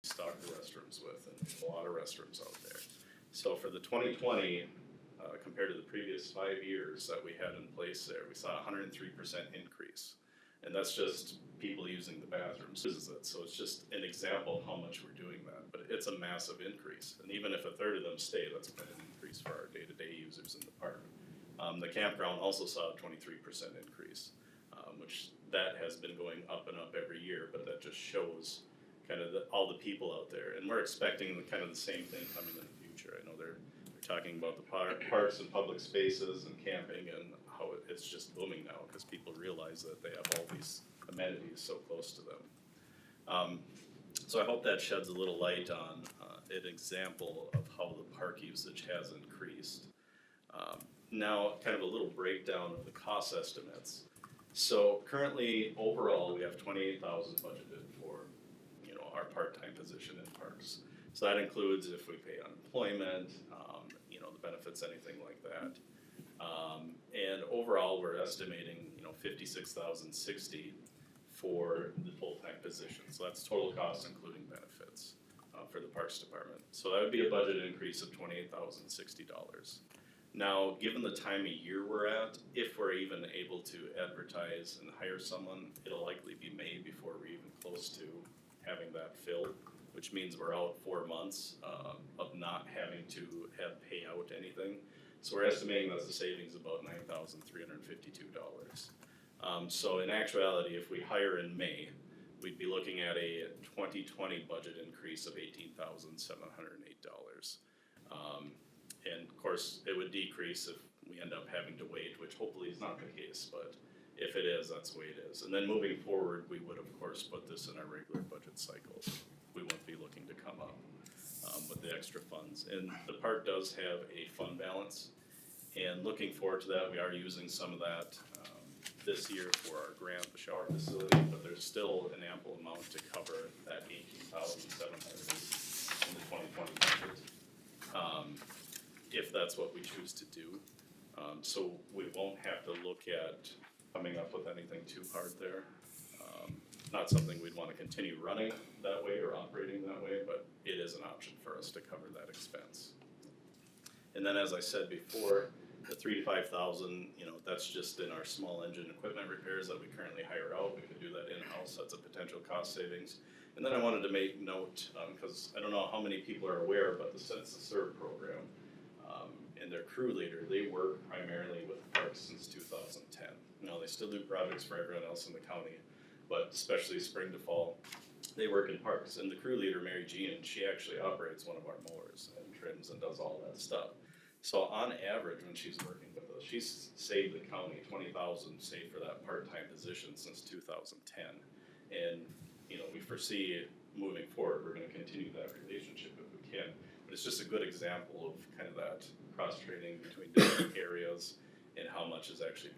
stock the restrooms with, and we have a lot of restrooms out there. So for the 2020, compared to the previous 5 years that we had in place there, we saw a 103% increase. And that's just people using the bathrooms. So it's just an example of how much we're doing that, but it's a massive increase. And even if a third of them stay, that's quite an increase for our day-to-day users in the park. The campground also saw a 23% increase, which that has been going up and up every year, but that just shows kind of all the people out there. And we're expecting kind of the same thing coming in the future. I know they're talking about the parks and public spaces and camping and how it's just booming now because people realize that they have all these amenities so close to them. So I hope that sheds a little light on an example of how the park usage has increased. Now, kind of a little breakdown of the cost estimates. So currently, overall, we have $28,000 budgeted for, our part-time position in parks. So that includes if we pay unemployment, the benefits, anything like that. And overall, we're estimating, $56,060 for the full-time position. So that's total cost including benefits for the Parks Department. So that would be a budget increase of $28,060. Now, given the time of year we're at, if we're even able to advertise and hire someone, it'll likely be May before we're even close to having that filled, which means we're out 4 months of not having to pay out anything. So we're estimating that's a savings of about $9,352. So in actuality, if we hire in May, we'd be looking at a 2020 budget increase of $18,708. And of course, it would decrease if we end up having to wait, which hopefully is not the case, but if it is, that's the way it is. And then moving forward, we would of course put this in our regular budget cycles. We won't be looking to come up with the extra funds. And the park does have a fund balance. And looking forward to that, we are using some of that this year for our grant, the shower facility, but there's still an ample amount to cover that $18,700 in the 2020 budget. If that's what we choose to do. So we won't have to look at coming up with anything too hard there. Not something we'd want to continue running that way or operating that way, but it is an option for us to cover that expense. And then as I said before, the $3,000 to $5,000, that's just in our small engine equipment repairs that we currently hire out. We could do that in-house. That's a potential cost savings. And then I wanted to make note, because I don't know how many people are aware, but the Sense to Serve program and their crew leader, they work primarily with parks since 2010. Now, they still do projects for everyone else in the county, but especially spring to fall, they work in parks. And the crew leader, Mary Jean, she actually operates one of our mowers and trims and does all that stuff. So on average, when she's working with us, she's saved the county $20,000 saved for that part-time position since 2010. And we foresee moving forward, we're going to continue that relationship if we can. But it's just a good example of kind of that cross-training between different areas and how much is actually